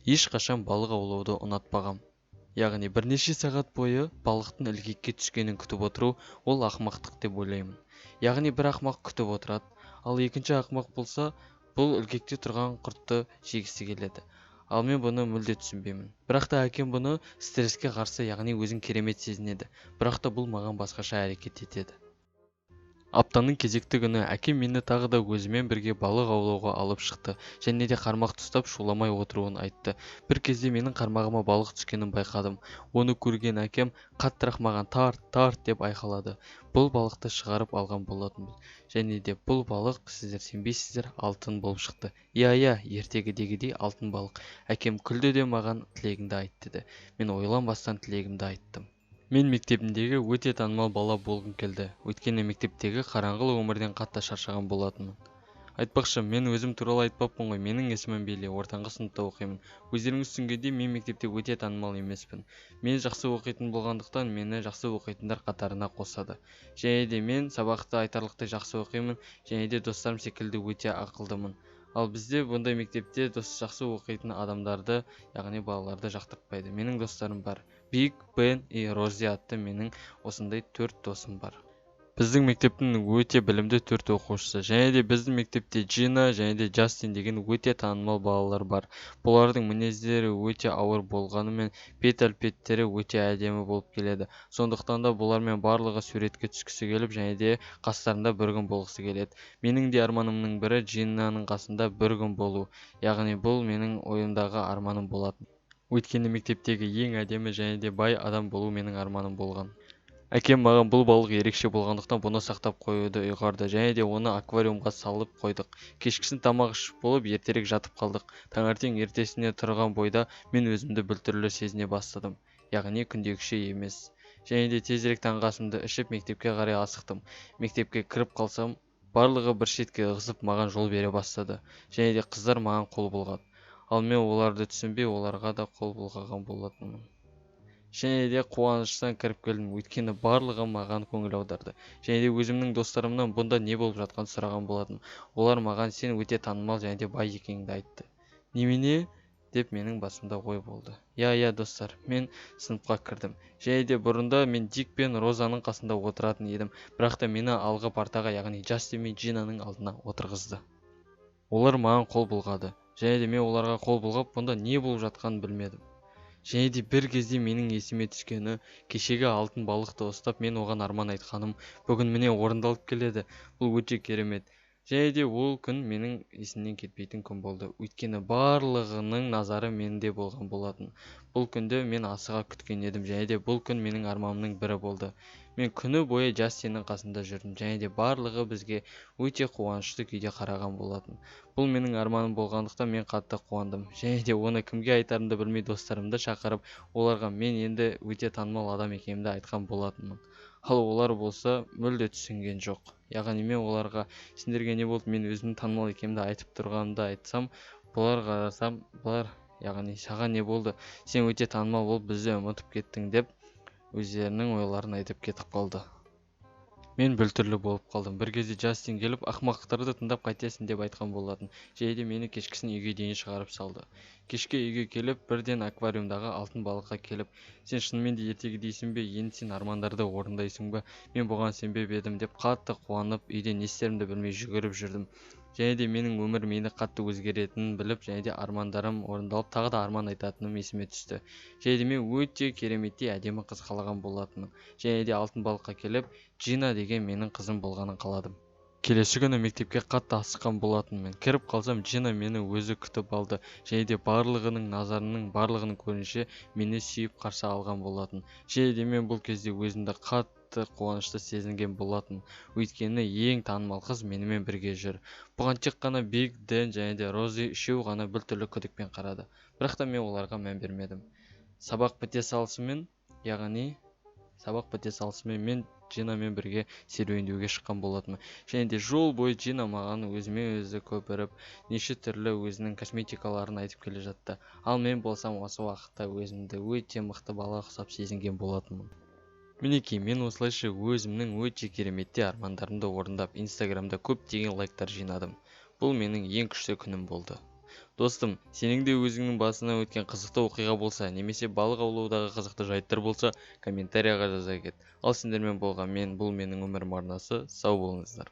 ешқашан балық аулауды ұнатпағам. Яғни бірнеше сағат бойы балықтың ілгекке түскенін күтіп отыру ол ақымақтық деп ойлаймын. Яғни бір ақымақ күтіп отырады, ал екінші ақымақ болса, бұл ілгекте тұрған құртты жегісі келеді. Ал мен бұны мүлде түсінбеймін. Бірақ та әкем бұны стресске қарсы, яғни өзін керемет сезінеді. Бірақ та бұл маған басқаша әрекет етеді. Аптаның кезекті күні әкем мені тағы да өзімен бірге балық аулауға алып шықты және де қармақты ұстап шуламай отыруын айтты. Bir кезде менің қармағыма балық түскенін байқадым. Оны көрген әкем қаттырақ маған тарт деп айқайлады. Бұл балықты шығарып алған болатынбыз. Және де бұл балық, сіздер сенбейсіздер, алтын болып шықты. Иә, ертегідегідей алтын балық. Әкем күлді де маған тілегіңді айт деді. Мен ойланбастан тілегімді айттым. Мен мектебімдегі өте танымал бала болғым келді. Өйткені мектептегі қараңғылы өмірден қатты шаршаған болатынмын. Айтпақшы, мен өзім туралы айтпаппын ғой. Менің есімім Бейли, ортаңғы сыныпта оқимын. Өздеріңіз түсінгендей, мен мектепте өте танымал емеспін. Мен жақсы оқитын болғандықтан мені жақсы оқитындар қатарына қосады. Және де мен сабақты айтарлықтай жақсы оқимын, және де достарым секілді өте ақылдымын. Ал бізде бұндай мектепте жақсы оқитын адамдарды, яғни балаларды жақтыртпайды. Менің достарым бар. Биг, Бен и Рози атты менің осындай 4 досым бар. Біздің мектептің өте білімді 4 оқушысы. Және де біздің мектепте Джина және де Джастин деген өте танымал балалар бар. Бұлардың мінездері өте ауыр болғанымен, бет-әлпеттері өте әдемі болып келеді. Сондықтан да бұлармен барлығы суретке түскісі келіп, және де қастарында бір күн болғысы келеді. Менің де арманымның бірі Джинаның қасында бір күн болу. Яғни бұл менің ойымдағы арманым болатын. Өйткені мектептегі ең әдемі және де бай адам болу менің арманым болған. Әкем маған бұл балық ерекше болғандықтан бұны сақтап қоюды ұйғарды, және де оны аквариумға салып қойдық. Кешкісін тамақ ішіп болып ертерек жатып қалдық. Таңертең ертесіне тұрған бойда мен өзімді біртүрлі сезіне бастадым. Яғни күндегіше емес. Және де тезірек таңғы асымды ішіп мектепке қарай асықтым. Мектепке кіріп қалсам, барлығы бір шетке ығысып маған жол бере бастады. Және де қыздар маған қол бұлғады. Ал мен оларды түсінбей, оларға да қол бұлғаған болатынмын. Және де қуаныштан кіріп келдім, өйткені барлығы маған көңіл аударды. Және де өзімнің достарымнан бұнда не болып жатқан сұраған болатын. Олар маған сен өте танымал және де бай екеніңді айтты. Немене? Деп менің басымда ой болды. Иә, достар, мен сыныпқа кірдім. Және де бұрында мен Дик пен Розаның қасында отыратын едім, бірақ та мені алғы партаға, яғни Джастин мен Джинаның алдына отырғызды. Олар маған қол бұлғады. Және де мен оларға қол бұлғап, бұнда не болып жатқанын білмедім. Және де бір кезде менің есіме түскені, кешегі алтын балықты ұстап мен оған арман айтқаным бүгін міне орындалып келеді. Бұл өте керемет. Және де ол күн менің есімнен кетпейтін күн болды. Өйткені барлығының назары менде болған болатын. Бұл күнді мен асыға күткен едім, және де бұл күн менің арманымның бірі болды. Мен күні бойы Джастиннің қасында жүрдім, және де барлығы бізге өте қуанышты күйде қараған болатын. Бұл менің арманым болғандықтан мен қатты қуандым. Және де оны кімге айтарымды білмей достарымды шақырып, оларға мен енді өте танымал адам екенімді айтқан болатынмын. Ал олар болса мүлде түсінген жоқ. Яғни мен оларға сендерге не болды, мен өзімнің танымал екенімді айтып тұрғанымды айтсам, бұлар қарасам, яғни саған не болды, сен өте танымал болып бізді ұмытып кеттің деп өздерінің ойларын айтып кетіп қалды. Мен біртүрлі болып қалдым. Bir кезде Джастин келіп, ақымақтарды тыңдап қайтесің деп айтқан болатын. Және де мені кешкісін үйге дейін шығарып салды. Кешке үйге келіп, бірден аквариумдағы алтын балыққа келіп, сен шынымен де ертегідейсің бе, енді сен армандарды орындайсың ба? Мен бұған сенбеп едім деп қатты қуанып, үйде не істерімді білмей жүгіріп жүрдім. Және де менің өмір мені қатты өзгеретінін біліп, және де армандарым орындалып, тағы да арман айтатыным есіме түсті. Және де мен өте кереметтей әдемі қыз қалаған болатынмын. Және де алтын балыққа келіп, Джина деген менің қызым болғанын қаладым. Келесі күні мектепке қатты асыққан болатынмын. Кіріп қалсам, Джина мені өзі күтіп алды. Және де барлығының назарының барлығының көрінше мені сүйіп қарсы алған болатын. Және де мен бұл кезде өзімді қатты қуанышты сезінген болатын. Өйткені ең танымал қыз менімен бірге жүр. Бұған тек қана Биг, Дэн және де Рози үшеу ғана біртүрлі күдікпен қарады. Бірақ та мен оларға мән бермедім. Сабақ біте салысымен мен Джинамен бірге серуендеуге шыққан болатынмын. Және де жол бойы Джина маған өзімен өзі көпіріп, неше түрлі өзінің косметикаларын айтып келе жатты. Ал мен болсам осы уақытта өзімді өте мықты бала ұқсап сезінген болатынмын. Мінекей, мен осылайша өзімнің өте кереметті армандарымды орындап, Инстаграмда көптеген лайктар жинадым. Бұл менің ең күшті күнім болды. Достым, сенің де өзіңнің басынан өткен қызықты оқиға болса, немесе балық аулаудағы қызықты жайттар болса, комментарияға жаза кет. Ал сендермен болған мен, бұл менің өмірім арнасы. Сау болыңыздар.